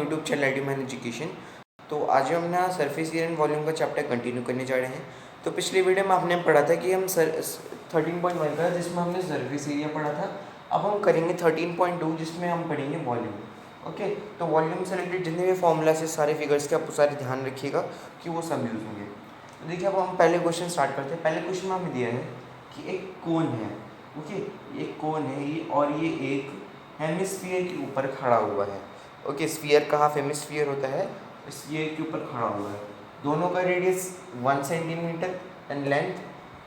YouTube channel ID man education. तो आज हम ना सरफेस एरिया एंड वॉल्यूम का चैप्टर कंटिन्यू करने जा रहे हैं। तो पिछले वीडियो में आपने पढ़ा था कि हम 13.1 का, जिसमें हमने सरफेस एरिया पढ़ा था। अब हम करेंगे 13.2 जिसमें हम पढ़ेंगे वॉल्यूम। ओके, तो वॉल्यूम से रिलेटेड जितने भी फॉर्मूला से सारे फिगर्स के आपको सारे ध्यान रखिएगा कि वो सब यूज़ होंगे। तो देखिए, अब हम पहले क्वेश्चन स्टार्ट करते हैं। पहले क्वेश्चन में हमें दिया है कि एक कोन है। ओके, एक कोन है ये, और ये एक हेमिस्फीयर के ऊपर खड़ा हुआ है। ओके, स्फीयर का हाफ हेमिस्फीयर होता है, स्फीयर के ऊपर खड़ा हुआ है। दोनों का radius 1 centimetre and length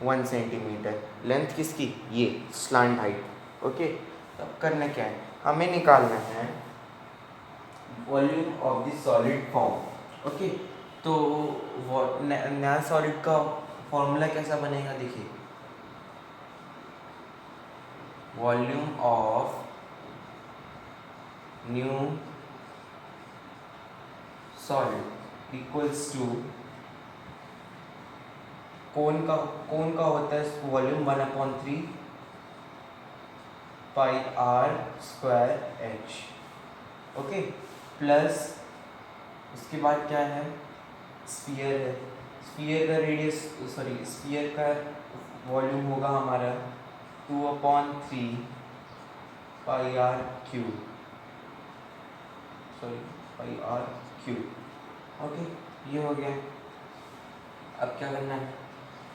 1 centimetre. Length किसकी? ये स्लांट हाइट। ओके, तब करना क्या है, हमें निकालना है volume of the solid form. Okay, तो नया सॉलिड का फॉर्मूला कैसा बनेगा, देखिए, volume of new solid equals to cone का होता है volume 1/3 pi r square h. Okay, plus उसके बाद क्या है, स्फीयर है। स्फीयर का रेडियस, सॉरी, स्फीयर का वॉल्यूम होगा हमारा 2/3 pi r cube, sorry, pi r cube. Okay, ये हो गया। अब क्या करना है,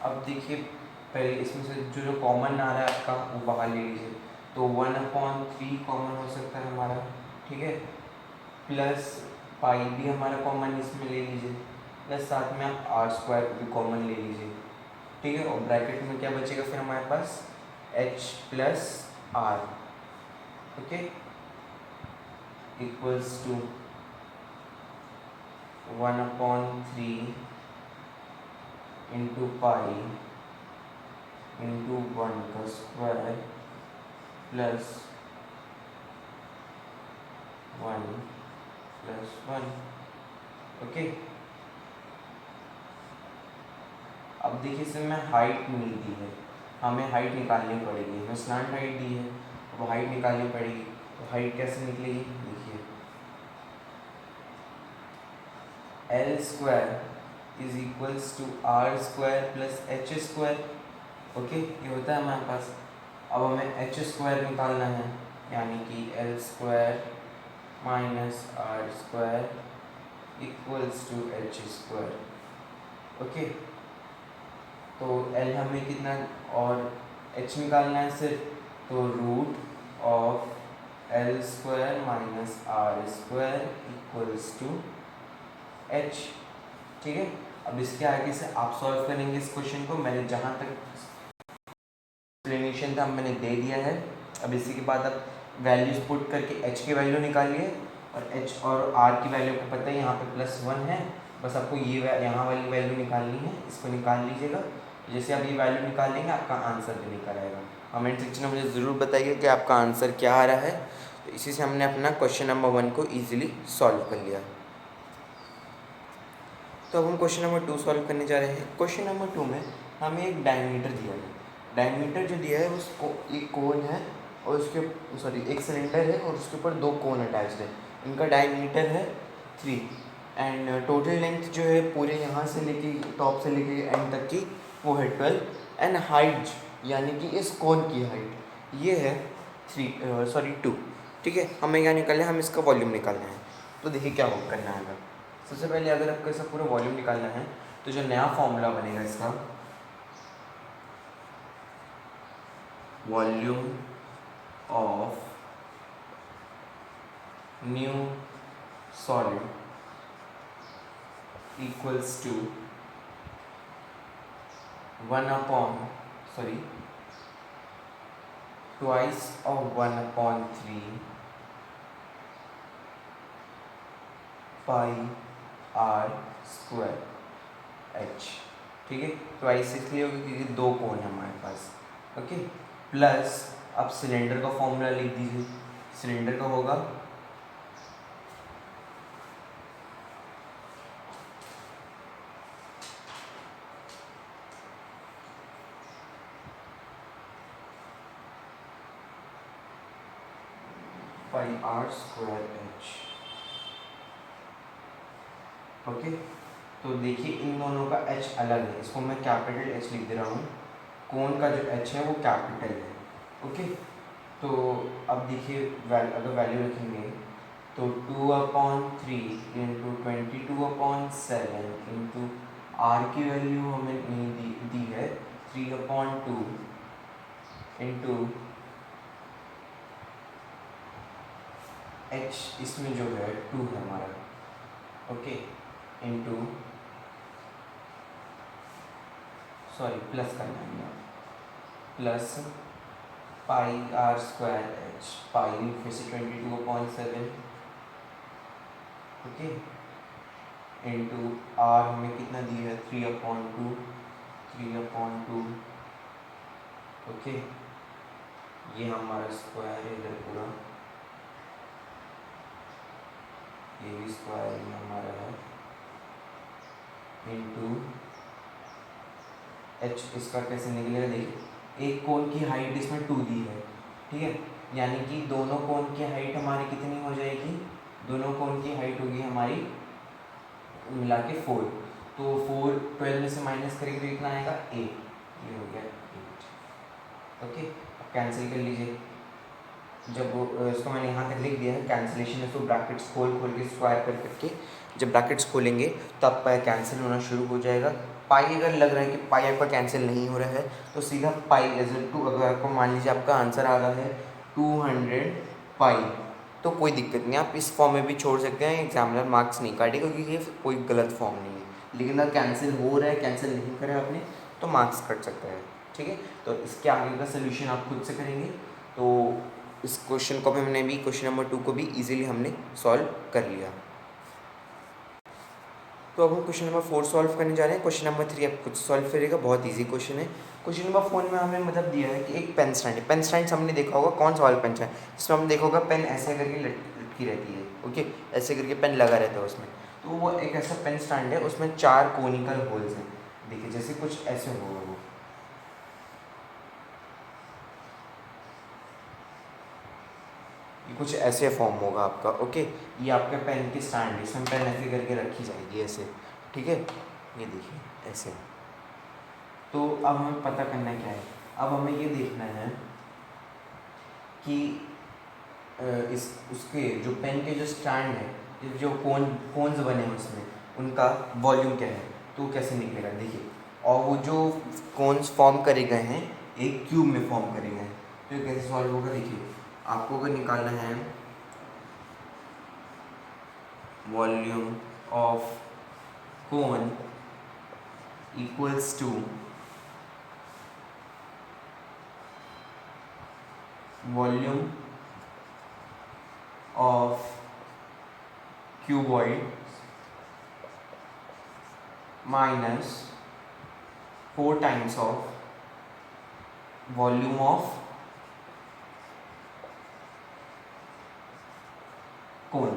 अब देखिए, पहले इसमें से जो कॉमन आ रहा है आपका वो बाहर ले लीजिए। तो 1/3 कॉमन हो सकता है हमारा, ठीक है, प्लस पाई भी हमारा कॉमन इसमें ले लीजिए, प्लस साथ में आप आर स्क्वायर भी कॉमन ले लीजिए, ठीक है। और ब्रैकेट में क्या बचेगा फिर हमारे पास, h plus r, okay, equals to 1/3 into pi into 1 का स्क्वायर प्लस 1 प्लस 1। ओके, अब देखिए, इसमें हाइट नहीं दी है, हमें हाइट निकालनी पड़ेगी। हमें स्लांट हाइट दी है, वो हाइट निकालनी पड़ेगी। तो हाइट कैसे निकलेगी, देखिए, l square is equals to r square plus h square. Okay, ये होता है हमारे पास। अब हमें एच स्क्वायर निकालना है, यानी कि l square minus r square equals to h square. Okay, तो एल हमें कितना और एच निकालना है सिर्फ, तो root of l square minus r square equals to h, ठीक है। अब इसके आगे से आप सॉल्व करेंगे इस क्वेश्चन को। मैंने जहाँ तक एक्सप्लेनेशन था मैंने दे दिया है। अब इसी के बाद आप वैल्यूज पुट करके एच की वैल्यू निकालिए, और एच और आर की वैल्यू को पता है, यहाँ पे +1 है, बस आपको ये यहाँ वाली वैल्यू निकालनी है, इसको निकाल लीजिएगा। जैसे आप ये वैल्यू निकाल लेंगे आपका आंसर भी निकल आएगा। कमेंट सेक्शन में मुझे ज़रूर बताइए कि आपका आंसर क्या आ रहा है। तो इसी से हमने अपना क्वेश्चन नंबर 1 को ईजिली सॉल्व कर लिया। तो अब हम क्वेश्चन नंबर 2 सॉल्व करने जा रहे हैं। क्वेश्चन नंबर 2 में हमें एक डायमीटर दिया है। डायमीटर जो दिया है उसको, एक कोन है और उसके, सॉरी, एक सिलेंडर है और उसके ऊपर 2 कोन अटैच्ड है। इनका डायमीटर है 3 एंड टोटल लेंथ जो है पूरे यहाँ से लेके टॉप से लेके एंड तक की वो है 12 एंड हाइट, यानी कि इस कोन की हाइट ये है 2। ठीक है, हमें क्या निकालना है, हम इसका वॉल्यूम निकालना है। तो देखिए क्या करना है। सबसे पहले अगर आपको इसका पूरा वॉल्यूम निकालना है तो जो नया फॉर्मूला बनेगा इसका, volume of new solid equals to 2/3 of 1/3 pi r square h, ठीक है। ट्वाइस इसलिए होगी क्योंकि 2 कोण है हमारे पास। ओके, प्लस अब सिलेंडर का फॉर्मूला लिख दीजिए। सिलेंडर का होगा पाई आर स्क्वायर एच। ओके, तो देखिए इन दोनों का एच अलग है, इसको मैं कैपिटल एच लिख दे रहा हूँ, कोण का जो एच है वो कैपिटल है। ओके, तो अब देखिए अगर वैल्यू रखेंगे तो 2/3 इंटू 22/7 इंटू आर की वैल्यू हमें नहीं दी है 3/2 इंटू एच, इसमें जो है 2 है हमारा। ओके, इंटू सॉरी प्लस करना है plus pi r square h, pi फिर से 22/7 ओके इंटू आर हमें कितना दिया है 3/2 ओके, ये हमारा स्क्वायर है इधर पूरा, ये भी स्क्वायर ही हमारा है इंटू एच, इसका कैसे निकलेगा देखिए, एक कोण की हाइट इसमें 2 दी है, ठीक है, यानी कि दोनों कोण की हाइट हमारी कितनी हो जाएगी, दोनों कोण की हाइट होगी हमारी मिला के 4, तो 4 12 में से माइनस करेंगे तो कितना आएगा 8, ये हो गया 8। ओके, अब कैंसिल कर लीजिए, जब इसको मैंने यहाँ तक लिख दिया है कैंसिलेशन, इसको ब्रैकेट्स खोल के स्क्वायर कर करके जब ब्रैकेट्स खोलेंगे तब कैंसिल होना शुरू हो जाएगा। पाई अगर लग रहा है कि पाई आपका कैंसिल नहीं हो रहा है तो सीधा पाई इज टू, अगर आपको मान लीजिए आपका आंसर आ रहा है 200 पाई, तो कोई दिक्कत नहीं, आप इस फॉर्म में भी छोड़ सकते हैं, एग्जामिनर मार्क्स नहीं काटेगा क्योंकि ये कोई गलत फॉर्म नहीं है। लेकिन अगर कैंसिल हो रहा है, कैंसिल नहीं करा आपने, तो मार्क्स कट सकता है। ठीक है, तो इसके आगे का सोल्यूशन आप खुद से करेंगे। तो इस क्वेश्चन को भी हमने भी, क्वेश्चन नंबर 2 को भी इजीली हमने सॉल्व कर लिया। तो अब हम क्वेश्चन नंबर 4 सॉल्व करने जा रहे हैं। क्वेश्चन नंबर 3 आप खुद सॉल्व करेगा, बहुत इजी क्वेश्चन है। क्वेश्चन नंबर 4 में हमें मतलब दिया है कि एक पेन स्टैंड है। पेन स्टैंड हमने देखा होगा, कौन सा वाला पेन स्टैंड, जिसमें हमने देखा होगा पेन ऐसे करके लटकी रहती है। ओके, ऐसे करके पेन लगा रहता है उसमें, तो वो एक ऐसा पेन स्टैंड है, उसमें 4 कोनिकल होल्स हैं। देखिए जैसे कुछ ऐसे होगा, वो कुछ ऐसे फॉर्म होगा आपका। ओके, ये आपके पेन की स्टैंड है, इसमें पेन ऐसे करके रखी जाएगी ऐसे, ठीक है, ये देखिए ऐसे। तो अब हमें पता करना क्या है, अब हमें ये देखना है कि इस उसके जो पेन के जो स्टैंड है, जो कोन्स बने हैं उसमें, उनका वॉल्यूम क्या है, तो कैसे निकलेगा देखिए। और वो जो कोन्स फॉर्म करे गए हैं एक क्यूब में फॉर्म करे गए हैं, तो ये कैसे सॉल्व होगा देखिए। आपको अगर निकालना है volume of cone equals to volume of cuboid minus 4 times of volume of cone.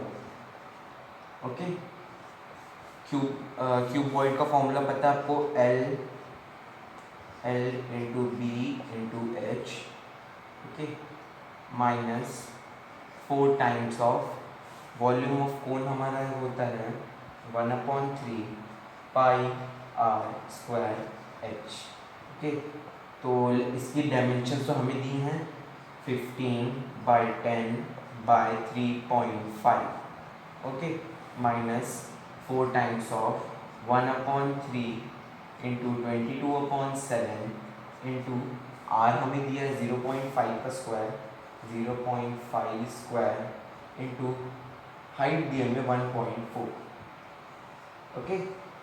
Okay, cuboid का फॉर्मूला पता है आपको, L into b into h, okay, minus 4 times of volume of cone हमारा होता है 1/3 pi r square h. Okay, तो इसकी dimension तो हमें दी हैं 15/10/3.5, okay, minus 4 times of 1/3 into 22/7 into r हमें दिया है 0.5 का स्क्वायर, 0.5 स्क्वायर इंटू हाइट दी हमें 1.4। ओके,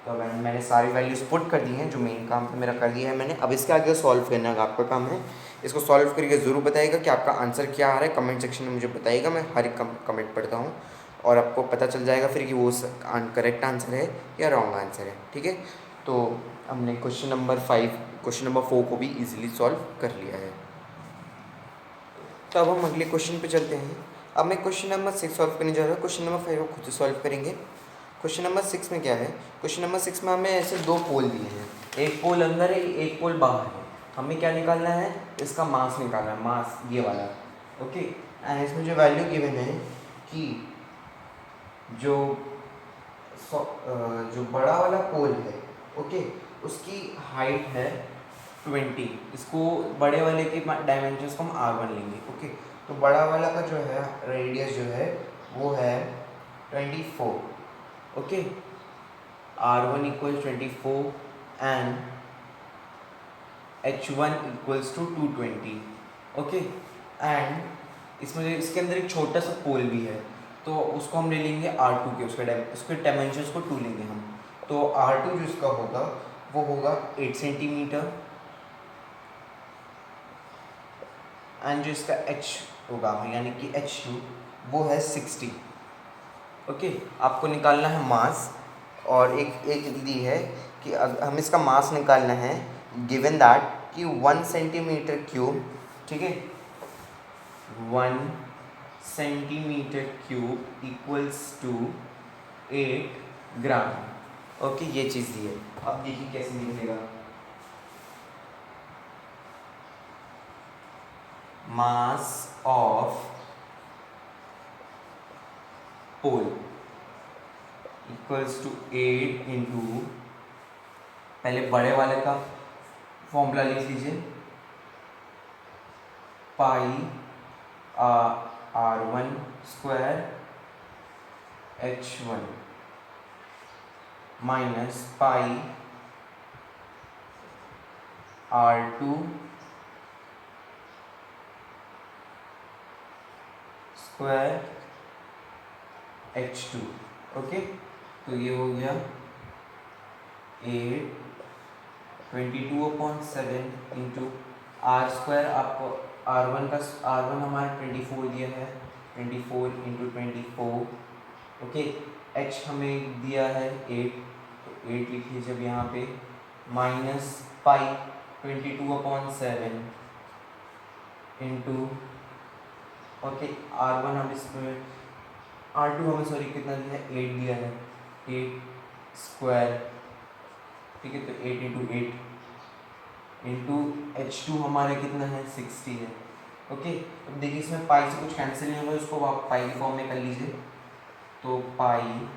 तो मैंने सारी वैल्यूज पुट कर दी हैं, जो मेन काम था मेरा कर दिया है मैंने। अब इसके आगे सॉल्व करना का आपका काम है। इसको सॉल्व करके ज़रूर बताइएगा कि आपका आंसर क्या आ रहा है, कमेंट सेक्शन में मुझे बताइएगा, मैं हर एक कमेंट पढ़ता हूँ और आपको पता चल जाएगा फिर कि वो करेक्ट आंसर है या रॉन्ग आंसर है। ठीक है, तो हमने क्वेश्चन नंबर 4 को भी ईजिली सॉल्व कर लिया है। तो अब हम अगले क्वेश्चन पे चलते हैं। अब मैं क्वेश्चन नंबर 6 सॉल्व करने जा रहा हूँ। क्वेश्चन नंबर 5 को खुद से सॉल्व करेंगे। क्वेश्चन नंबर 6 में क्या है, क्वेश्चन नंबर 6 में हमें ऐसे 2 पोल दिए हैं, एक पोल अंदर है एक पोल बाहर है। हमें क्या निकालना है, इसका मास निकालना है, मास ये वाला। ओके, एंड इसमें जो वैल्यू गिवन है कि जो जो बड़ा वाला पोल है, ओके, उसकी हाइट है 20। इसको बड़े वाले के डायमेंशंस को हम R1 लेंगे, ओके। तो बड़ा वाला का जो है रेडियस जो है वो है 24, okay. R1 equal 24 and H1 equals to 220, okay. And इसमें इसके अंदर एक छोटा सा पोल भी है, तो उसको हम ले लेंगे R2 के, उसके डायमेंशंस को 2 लेंगे हम। तो R2 जो इसका होगा वो होगा 8 सेंटीमीटर एंड जो इसका H होगा यानी कि H2 वो है 60, ओके। आपको निकालना है मास, और एक दी है कि हम इसका मास निकालना है गिवन दैट कि 1 सेंटीमीटर क्यूब, ठीक है, 1 centimetre cube equals to 8 gram, okay. ये चीज़ दी है। अब देखिए कैसे निकलेगा। Mass of pole equals to 8 into, पहले बड़े वाले का फॉर्मूला लिख लीजिए, pi R1 square H1 minus pi R2 square H2, okay. तो ये हो गया 8 22/7 इंटू R स्क्वायर, आपको R1 हमारा 24 दिया है, 24 इंटू 24, ओके। H हमें दिया है 8, तो 8 लिख लीजिए अब यहाँ पे, minus pi 22/7 into, okay. R1 हम इसमें R2 हमें सॉरी कितना दिया है, 8 दिया है, 8 स्क्वायर, ठीक है। तो 8 इंटू 8 इंटू H2 हमारे कितना है, 60 है, ओके। अब देखिए इसमें पाई से कुछ कैंसिल नहीं होगा, उसको आप पाई के फॉर्म में कर लीजिए। तो पाई,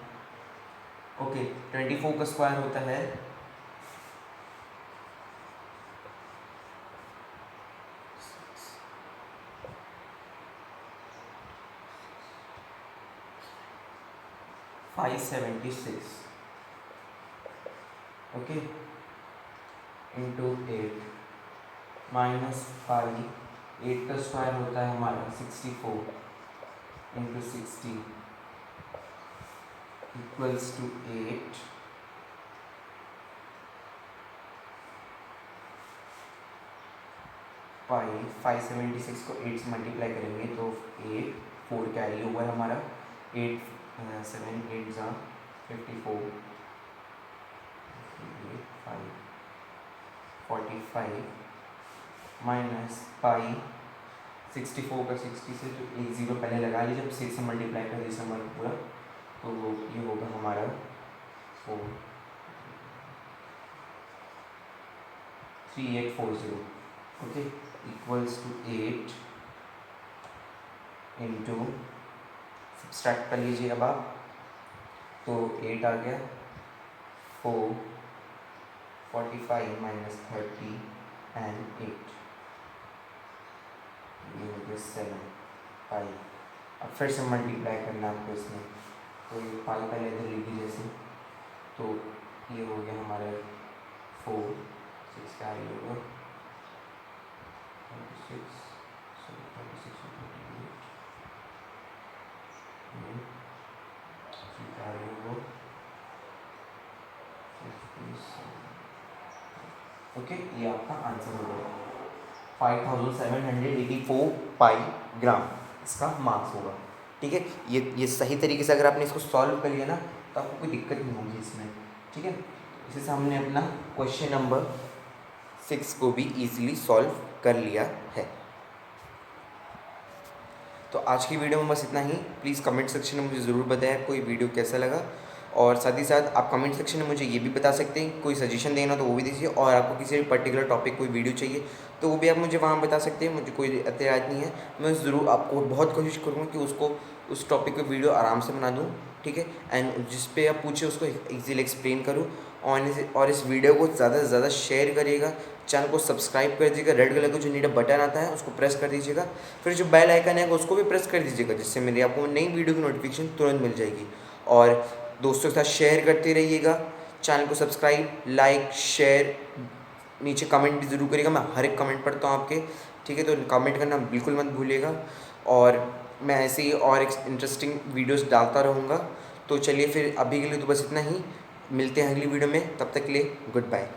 ओके, 24 का स्क्वायर होता है 576, ओके, इंटू 8 माइनस पाई, 8 का स्क्वायर होता है हमारा 64 इंटू 60 इक्वल्स टू 8, पाई 576 को 8 से मल्टीप्लाई करेंगे तो 8, 4 कैरी ओवर हमारा, 8 7 8 जा 54, 5 45 माइनस पाई 64 का 60 से जो 1 0 पहले लगा लीजिए, जब 6 से मल्टीप्लाई कर दीजिए हमारा पूरा, तो ये होगा हमारा 4 3840, okay, equals to 8 into, subtract कर लीजिए अब आप, तो 8 आ गया, 4 45 माइनस 30 एंड 8, ये हो गया 7 पाई। अब फिर से मल्टीप्लाई करना आपको इसमें, तो ये पाई पहले इधर लिख लीजिए जैसे, तो ये हो गया हमारा 4 6 का ये होगा 36 36 ओके, ये आपका आंसर होगा 5784 पाई ग्राम इसका मास होगा, ठीक है। ये सही तरीके से अगर आपने इसको सॉल्व कर लिया ना तो आपको कोई दिक्कत नहीं होगी इसमें, ठीक है। इसी से हमने अपना क्वेश्चन नंबर 6 को भी इजीली सॉल्व कर लिया है। तो आज की वीडियो में बस इतना ही। प्लीज़ कमेंट सेक्शन में मुझे ज़रूर बताएं आपको ये वीडियो कैसा लगा, और साथ ही साथ आप कमेंट सेक्शन में मुझे ये भी बता सकते हैं कोई सजेशन देना तो वो भी दीजिए, और आपको किसी पर्टिकुलर टॉपिक कोई वीडियो चाहिए तो वो भी आप मुझे वहाँ बता सकते हैं, मुझे कोई एतराज़ नहीं है। मैं ज़रूर आपको बहुत कोशिश करूँगा कि उस टॉपिक पर वीडियो आराम से बना दूँ, ठीक है, एंड जिस पे आप पूछे उसको इजीली एक्सप्लेन करूँ। और इस वीडियो को ज़्यादा से ज़्यादा शेयर करिएगा, चैनल को सब्सक्राइब कर दीजिएगा, रेड कलर का जो नीला बटन आता है उसको प्रेस कर दीजिएगा, फिर जो बेल आइकन है उसको भी प्रेस कर दीजिएगा, जिससे मेरी आपको नई वीडियो की नोटिफिकेशन तुरंत मिल जाएगी। और दोस्तों के साथ शेयर करते रहिएगा, चैनल को सब्सक्राइब, लाइक, शेयर, नीचे कमेंट भी ज़रूर करिएगा, मैं हर एक कमेंट पढ़ता हूँ आपके, ठीक है, तो कमेंट करना बिल्कुल मत भूलिएगा। और मैं ऐसे ही और एक इंटरेस्टिंग वीडियोस डालता रहूँगा। तो चलिए फिर अभी के लिए तो बस इतना ही, मिलते हैं अगली वीडियो में, तब तक के लिए गुड बाय।